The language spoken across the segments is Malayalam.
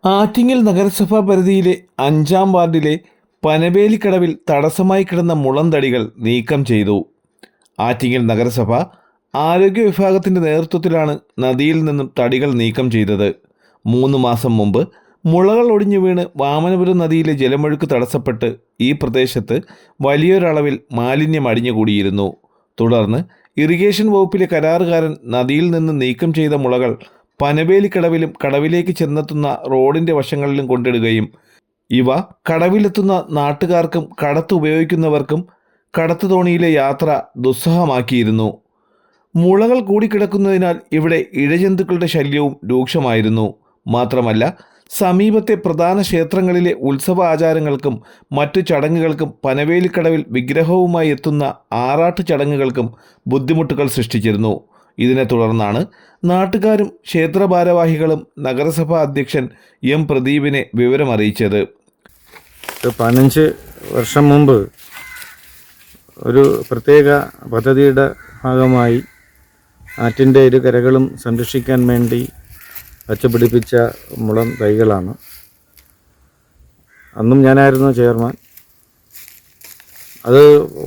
ആറ്റിങ്ങൽ നഗരസഭാ പരിധിയിലെ 5-ാം വാർഡിലെ പനവേലിക്കടവിൽ തടസ്സമായി കിടന്ന മുളന്തടികൾ നീക്കം ചെയ്തു. ആറ്റിങ്ങൽ നഗരസഭ ആരോഗ്യ വിഭാഗത്തിൻ്റെ നേതൃത്വത്തിലാണ് നദിയിൽ നിന്നും തടികൾ നീക്കം ചെയ്തത്. 3 മാസം മുമ്പ് മുളകൾ ഒടിഞ്ഞു വീണ് വാമനപുരം നദിയിലെ ജലമൊഴുക്ക് തടസ്സപ്പെട്ട് ഈ പ്രദേശത്ത് വലിയൊരളവിൽ മാലിന്യം അടിഞ്ഞുകൂടിയിരുന്നു. തുടർന്ന് ഇറിഗേഷൻ വകുപ്പിലെ കരാറുകാരൻ നദിയിൽ നിന്ന് നീക്കം ചെയ്ത മുളകൾ പനവേലിക്കടവിലും കടവിലേക്ക് ചെന്നെത്തുന്ന റോഡിൻ്റെ വശങ്ങളിലും കൊണ്ടിടുകയും ഇവ കടവിലെത്തുന്ന നാട്ടുകാർക്കും കടത്ത് ഉപയോഗിക്കുന്നവർക്കും കടത്ത് തോണിയിലെ യാത്ര ദുസ്സഹമാക്കിയിരുന്നു. മുളകൾ കൂടിക്കിടക്കുന്നതിനാൽ ഇവിടെ ഇഴജന്തുക്കളുടെ ശല്യവും രൂക്ഷമായിരുന്നു. മാത്രമല്ല, സമീപത്തെ പ്രധാന ക്ഷേത്രങ്ങളിലെ ഉത്സവ ആചാരങ്ങൾക്കും മറ്റു ചടങ്ങുകൾക്കും പനവേലിക്കടവിൽ വിഗ്രഹവുമായി എത്തുന്ന ആറാട്ട് ചടങ്ങുകൾക്കും ബുദ്ധിമുട്ടുകൾ സൃഷ്ടിച്ചിരുന്നു. ഇതിനെ തുടർന്നാണ് നാട്ടുകാരും ക്ഷേത്ര ഭാരവാഹികളും നഗരസഭാ അധ്യക്ഷൻ എം പ്രദീപിനെ വിവരമറിയിച്ചത്. 15 വർഷം മുമ്പ് ഒരു പ്രത്യേക പദ്ധതിയുടെ ഭാഗമായി ആറ്റിൻ്റെ ഇരു കരകളും സംരക്ഷിക്കാൻ വേണ്ടി വച്ചുപിടിപ്പിച്ച മുളം തൈകളാണ്. അന്നും ഞാനായിരുന്നു ചെയർമാൻ. അത്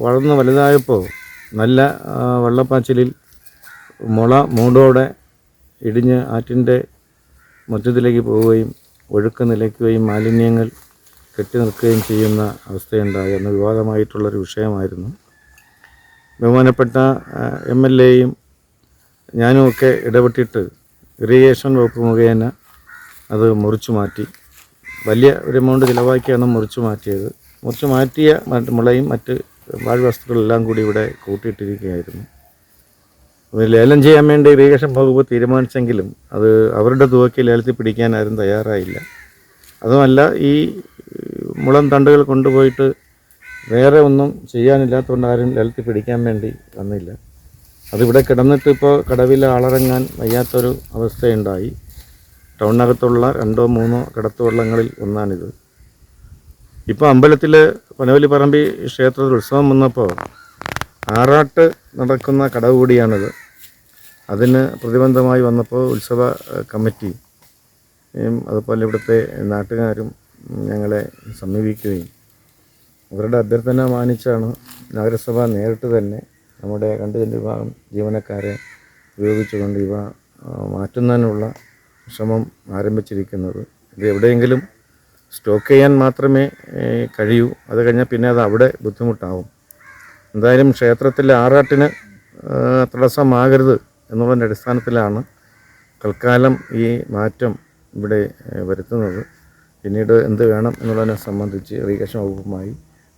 വളർന്ന് വലുതായപ്പോൾ നല്ല വെള്ളപ്പാച്ചിലിൽ മുള മൂടോടെ ഇടിഞ്ഞ് ആറ്റിൻ്റെ മധ്യത്തിലേക്ക് പോവുകയും ഒഴുക്ക് നിലയ്ക്കുകയും മാലിന്യങ്ങൾ കെട്ടി നിൽക്കുകയും ചെയ്യുന്ന അവസ്ഥയുണ്ടായി. അന്ന് വിവാദമായിട്ടുള്ളൊരു വിഷയമായിരുന്നു. ബഹുമാനപ്പെട്ട MLAയും ഞാനുമൊക്കെ ഇടപെട്ടിട്ട് ഇറിഗേഷൻ വകുപ്പ് മുഖേന അത് മുറിച്ചു മാറ്റി. വലിയ ഒരു എമൗണ്ട് ചിലവാക്കിയാണ് മുറിച്ചു മാറ്റിയത്. മുറിച്ചു മാറ്റിയ മുളയും മറ്റ് പാഴ്വസ്തുക്കളെല്ലാം കൂടി ഇവിടെ കൂട്ടിയിട്ടിരിക്കുകയായിരുന്നു. ലേലം ചെയ്യാൻ വേണ്ടി ഇറിഗേഷൻ വകുപ്പ് തീരുമാനിച്ചെങ്കിലും അത് അവരുടെ തുകയ്ക്ക് ലേലത്തിൽ പിടിക്കാൻ ആരും തയ്യാറായില്ല. അതുമല്ല, ഈ മുളം തണ്ടുകൾ കൊണ്ടുപോയിട്ട് വേറെ ഒന്നും ചെയ്യാനില്ലാത്തതുകൊണ്ട് ആരും ലേലത്തിൽ പിടിക്കാൻ വേണ്ടി വന്നില്ല. അതിവിടെ കിടന്നിട്ട് ഇപ്പോൾ കടവിൽ ആളിറങ്ങാൻ വയ്യാത്തൊരു അവസ്ഥയുണ്ടായി. ടൗണിനകത്തുള്ള 2-3 കടത്തുവള്ളങ്ങളിൽ ഒന്നാണിത്. ഇപ്പോൾ അമ്പലത്തിൽ പനവലിപ്പറമ്പി ക്ഷേത്രത്തിൽ ഉത്സവം വന്നപ്പോൾ ആറാട്ട് നടക്കുന്ന കടവ് കൂടിയാണിത്. അതിന് പ്രതിബന്ധമായി വന്നപ്പോൾ ഉത്സവ കമ്മിറ്റി അതുപോലെ ഇവിടുത്തെ നാട്ടുകാരും ഞങ്ങളെ സമീപിക്കുകയും അവരുടെ അഭ്യർത്ഥന മാനിച്ചാണ് നഗരസഭ നേരിട്ട് തന്നെ നമ്മുടെ 2 വിഭാഗം ജീവനക്കാരെ ഉപയോഗിച്ചുകൊണ്ട് ഇവ മാറ്റുന്നതിനുള്ള ശ്രമം ആരംഭിച്ചിരിക്കുന്നത്. ഇത് എവിടെയെങ്കിലും സ്റ്റോക്ക് ചെയ്യാൻ മാത്രമേ കഴിയൂ. അത് കഴിഞ്ഞാൽ പിന്നെ അത് അവിടെ ബുദ്ധിമുട്ടാവും. എന്തായാലും ക്ഷേത്രത്തിലെ ആറാട്ടിന് തടസ്സമാകരുത് എന്നുള്ളതിൻ്റെ അടിസ്ഥാനത്തിലാണ് തൽക്കാലം ഈ മാറ്റം ഇവിടെ വരുത്തുന്നത്. പിന്നീട് എന്ത് വേണം എന്നുള്ളതിനെ സംബന്ധിച്ച് ഇറിഗേഷൻ വകുപ്പുമായി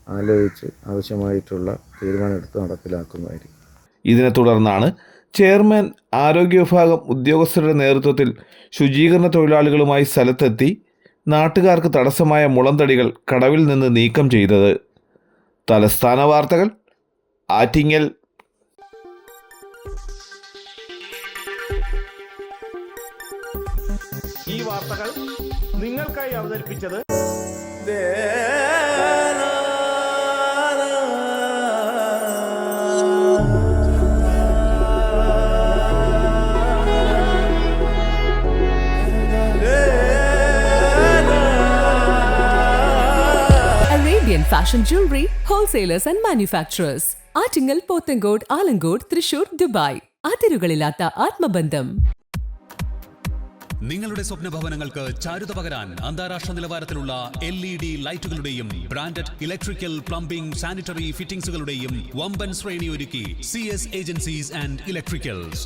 ആലോചിച്ച് ആവശ്യമായിട്ടുള്ള തീരുമാനമെടുത്ത് നടപ്പിലാക്കുന്നതായിരിക്കും. ഇതിനെ തുടർന്നാണ് ചെയർമാൻ ആരോഗ്യ വിഭാഗം ഉദ്യോഗസ്ഥരുടെ നേതൃത്വത്തിൽ ശുചീകരണ തൊഴിലാളികളുമായി സ്ഥലത്തെത്തി നാട്ടുകാർക്ക് തടസ്സമായ മുളന്തടികൾ കടവിൽ നിന്ന് നീക്കം ചെയ്തത്. തലസ്ഥാന വാർത്തകൾ, ആറ്റിങ്ങൽ. ഈ വാർത്തകൾ നിങ്ങൾക്കായി അവതരിപ്പിച്ചത് Arabian Fashion Jewelry Wholesalers and Manufacturers. Attingal, Pothencode, Alamcode, Thrissur, Dubai. അതിരുകളില്ലാത്ത ആത്മബന്ധം. നിങ്ങളുടെ സ്വപ്ന ഭവനങ്ങൾക്ക് ചാരുത പകരാൻ അന്താരാഷ്ട്ര നിലവാരത്തിലുള്ള LED ലൈറ്റുകളുടെയും ബ്രാൻഡഡ് ഇലക്ട്രിക്കൽ, പ്ലംബിംഗ്, സാനിറ്ററി ഫിറ്റിംഗ്സുകളുടെയും വമ്പൻ ശ്രേണി ഒരുക്കി CS ഏജൻസീസ് ആൻഡ് ഇലക്ട്രിക്കൽസ്.